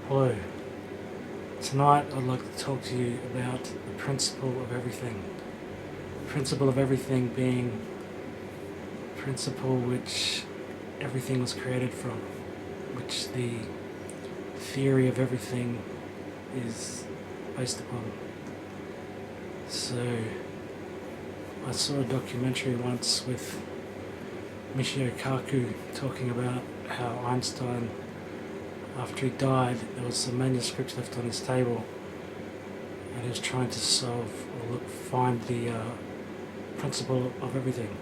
Hello. Tonight I'd like to talk to you about the principle of everything. The principle of everything being the principle which everything was created from, which the theory of everything is based upon. So I saw a documentary once with Michio Kaku talking about how Einstein, after he died, there was some manuscripts left on his table, and he was trying to find the principle of everything,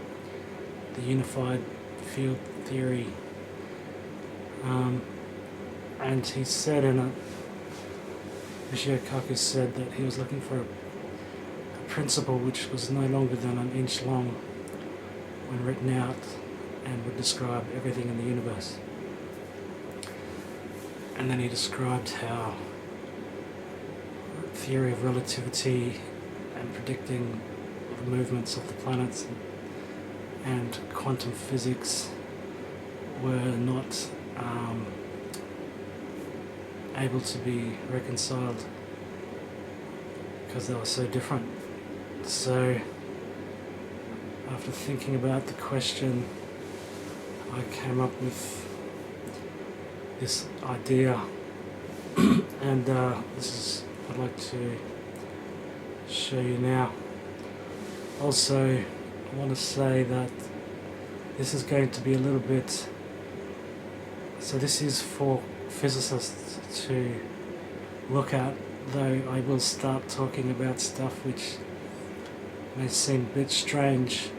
the unified field theory. And he said Michio Kaku said that he was looking for a principle which was no longer than an inch long when written out and would describe everything in the universe. And then he described how theory of relativity and predicting the movements of the planets and quantum physics were not able to be reconciled because they were so different. So after thinking about the question, I came up with this idea, and I'd like to show you now. Also, I want to say that this is going to be a little bit, so this is for physicists to look at, though I will start talking about stuff which may seem a bit strange.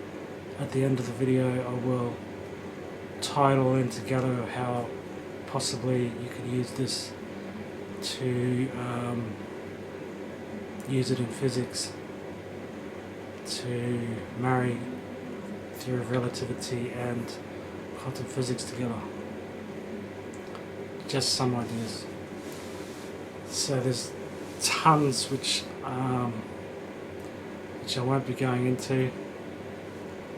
At the end of the video I will tie it all in together, how possibly you could use this to use it in physics to marry theory of relativity and quantum physics together. Just some ideas. So there's tons which I won't be going into,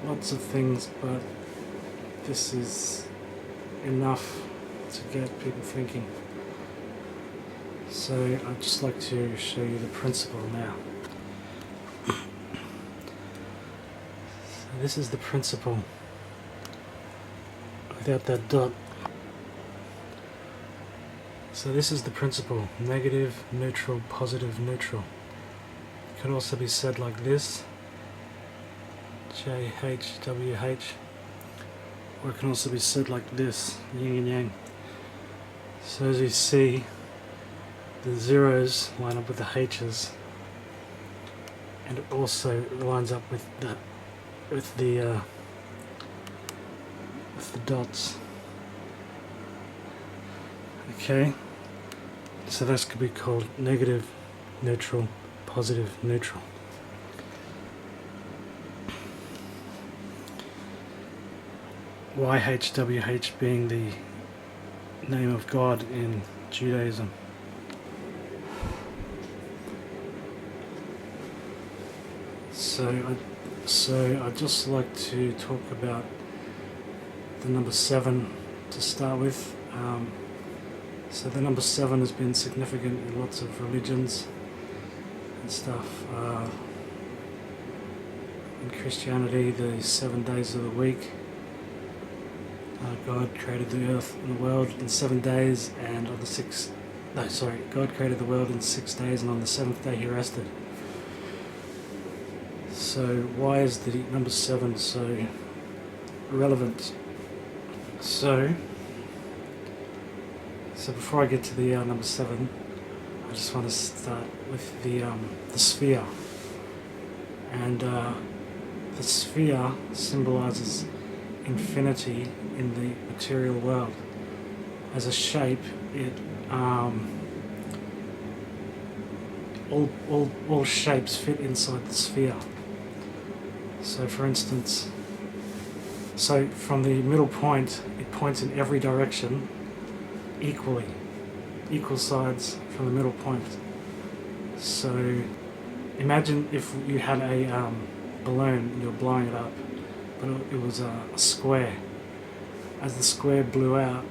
lots of things, but this is enough to get people thinking. So I'd just like to show you the principle now. So this is the principle without that dot. So this is the principle: negative, neutral, positive, neutral. It can also be said like this: JHWH, or it can also be said like this: yin and yang. So as you see, the zeros line up with the H's, and it also lines up with the dots. Okay, so this could be called negative, neutral, positive, neutral. YHWH being the name of God in Judaism. So I'd just like to talk about the number 7 to start with. So the number 7 has been significant in lots of religions and stuff. In Christianity, the 7 days of the week. God created the earth and the world in 7 days, and on the God created the world in 6 days, and on the 7th day he rested. So why is the number 7 so relevant? So before I get to the number 7, I just want to start with the sphere. And the sphere symbolizes infinity in the material world. As a shape, it all shapes fit inside the sphere. So for instance, from the middle point, it points in every direction equally, equal sides from the middle point. So imagine if you had a balloon and you were blowing it up, but it was a square. As the square blew out,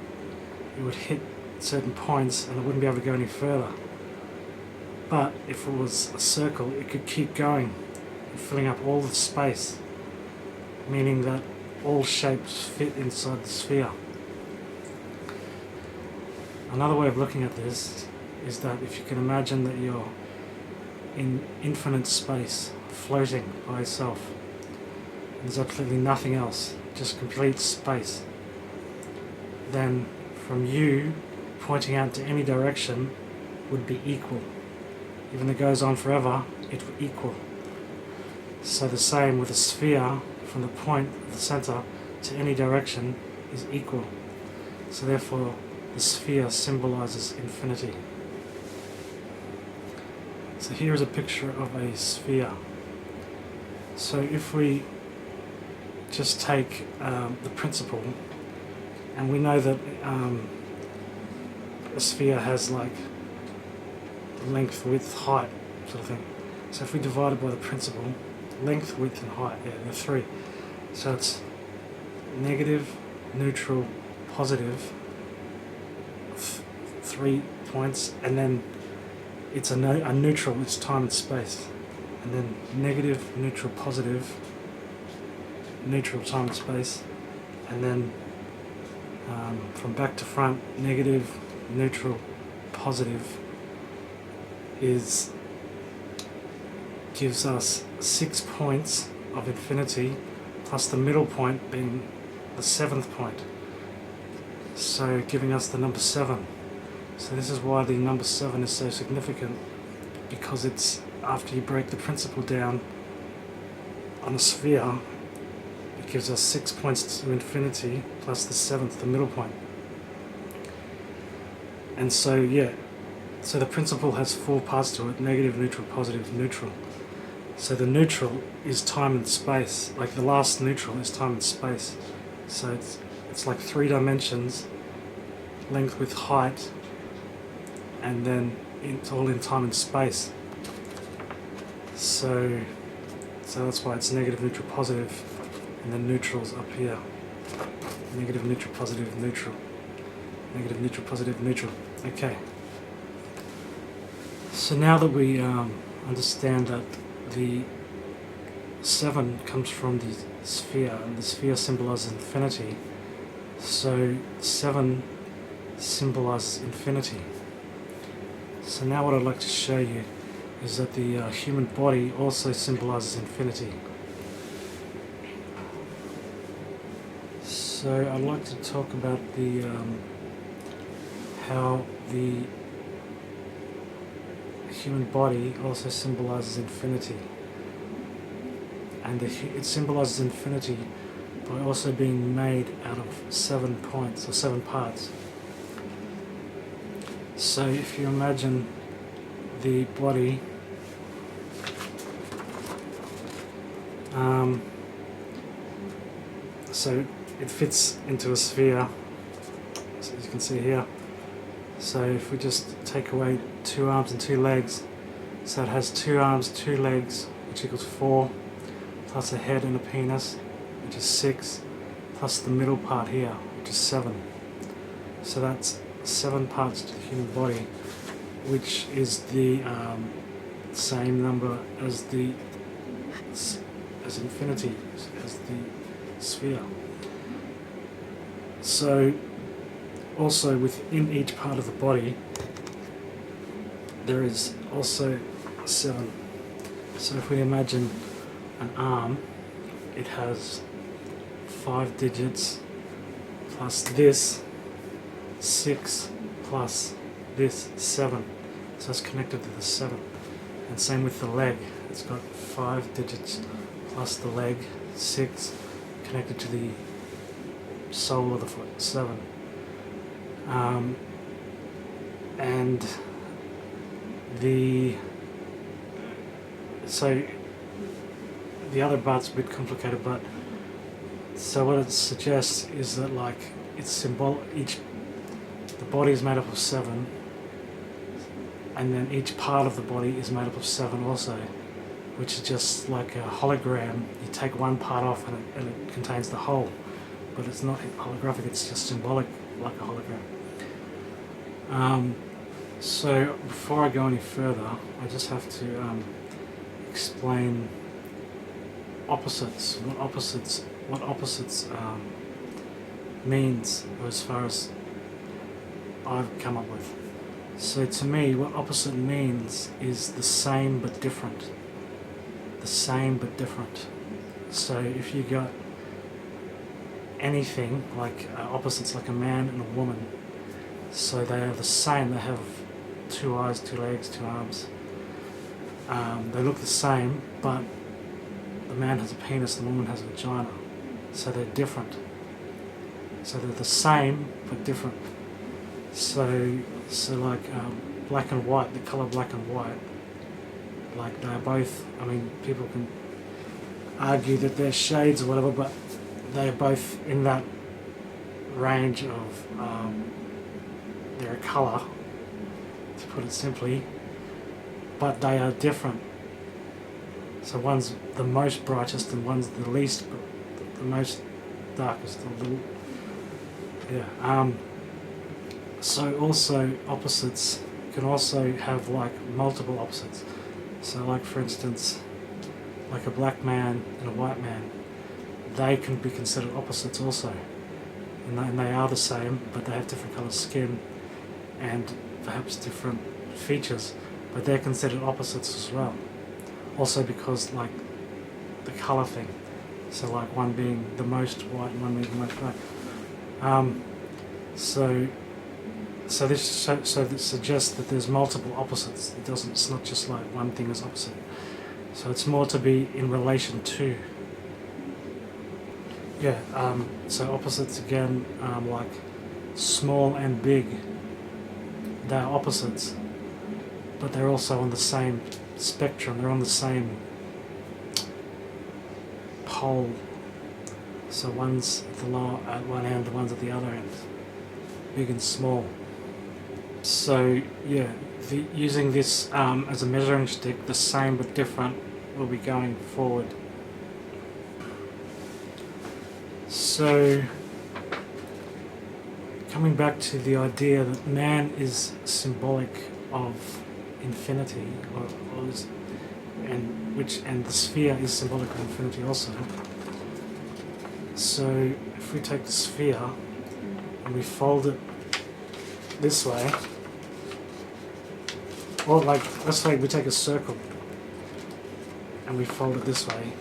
it would hit certain points and it wouldn't be able to go any further. But if it was a circle, it could keep going, filling up all the space, meaning that all shapes fit inside the sphere. Another way of looking at this is that if you can imagine that you're in infinite space, floating by yourself, there's absolutely nothing else, just complete space, then from you pointing out to any direction would be equal. Even though it goes on forever, it would equal. So the same with a sphere, from the point of the center to any direction is equal. So therefore the sphere symbolizes infinity. So here is a picture of a sphere. So if we just take the principle, and we know that a sphere has like length, width, height sort of thing. So if we divide it by the principle, length, width and height, yeah, there are three. So it's negative, neutral, positive, 3 points, and then it's a neutral, it's time and space. And then negative, neutral, positive, neutral, time and space. And then from back to front, negative, neutral, positive gives us 6 points of infinity, plus the middle point being the 7th point, so giving us the number 7. So this is why the number 7 is so significant, because it's after you break the principle down on a sphere, it gives us 6 points to infinity plus the 7th, the middle point. And so yeah, so the principle has 4 parts to it: negative, neutral, positive, neutral. So the neutral is time and space, like the last neutral is time and space. So it's like 3 dimensions, length, width, height, and then it's all in time and space. So that's why it's negative, neutral, positive, and then neutral's up here. Negative, neutral, positive, neutral. Negative, neutral, positive, neutral. Okay. So now that we understand that the 7 comes from the sphere, and the sphere symbolizes infinity, so 7 symbolizes infinity. So now what I'd like to show you is that the human body also symbolizes infinity. So I'd like to talk about the how the human body also symbolizes infinity, and it symbolizes infinity by also being made out of 7 points or 7 parts. So if you imagine the body so it fits into a sphere, so as you can see here. So if we just take away 2 arms and 2 legs, so it has 2 arms, 2 legs, which equals 4, plus a head and a penis, which is 6, plus the middle part here, which is 7. So that's 7 parts to the human body, which is the same number as infinity, as the sphere. So also within each part of the body there is also 7. So if we imagine an arm, it has 5 digits plus this 6 plus this 7, so it's connected to the 7. And same with the leg, it's got 5 digits plus the leg 6 connected to the sole of the foot 7. And so the other part's a bit complicated, but so what it suggests is that like it's the body is made up of 7, and then each part of the body is made up of 7 also, which is just like a hologram. You take one part off and it contains the whole, but it's not holographic, it's just symbolic like a hologram. So before I go any further, I just have to explain opposites. What opposites means as far as I've come up with. So to me, what opposite means is the same but different. The same but different. So if you got anything like opposites, like a man and a woman, so they are the same. They have 2 eyes, 2 legs, 2 arms. They look the same, but the man has a penis, the woman has a vagina. So they're different. So they're the same but different. So like black and white, the color black and white, like they're both, I mean, people can argue that they're shades or whatever, but they're both in that range of, they're a color, to put it simply, but they are different. So one's the most brightest and one's the least, the most darkest, a little, yeah. So also opposites can also have like multiple opposites. So like for instance, like a black man and a white man, they can be considered opposites also. And they are the same, but they have different colored skin and perhaps different features, but they're considered opposites as well. Also because like the color thing. So like one being the most white and one being the most black. So this suggests that there's multiple opposites. It's not just like one thing is opposite. So it's more to be in relation to. Yeah. So opposites again, like small and big. They're opposites, but they're also on the same spectrum. They're on the same pole. So one's at one end, the one's at the other end. Big and small. So yeah, using this as a measuring stick, the same but different, will be going forward. So coming back to the idea that man is symbolic of infinity, and the sphere is symbolic of infinity also. So if we take the sphere and we fold it this way, or like, let's say we take a circle and we fold it this way,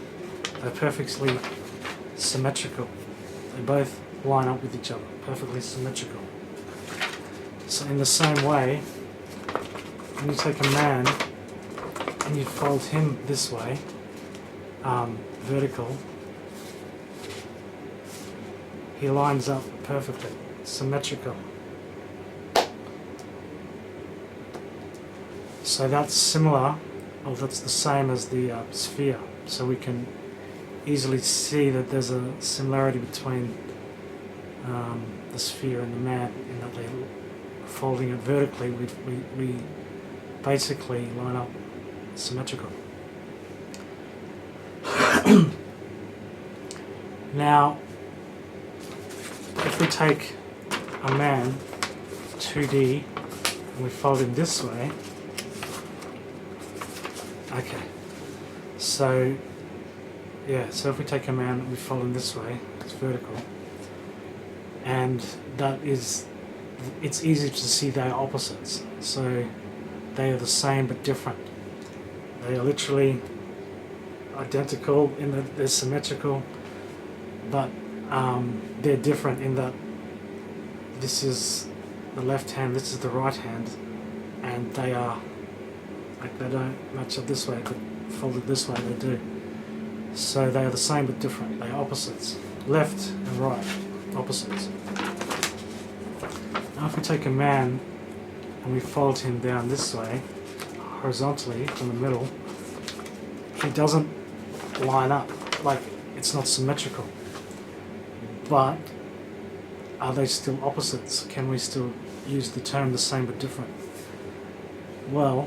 they're perfectly symmetrical. They both line up with each other, perfectly symmetrical. So in the same way, when you take a man and you fold him this way, vertical, he lines up perfectly, symmetrical. So that's similar, or that's the same as the sphere. So we can easily see that there's a similarity between the sphere and the man, in that they're folding it vertically, we basically line up symmetrical. Now, if we take a man, 2D, and we fold him this way, okay, so yeah, so if we take a man and we fold him this way, it's vertical, and it's easy to see they are opposites. So they are the same but different. They are literally identical in that they're symmetrical, but they're different in that this is the left hand, this is the right hand, and they are, like, they don't match up this way, but folded this way they do. So they are the same but different. They are opposites. Left and right, opposites. Now if we take a man and we fold him down this way, horizontally from the middle, he doesn't line up, like, it's not symmetrical. But are they still opposites? Can we still use the term the same but different? Well,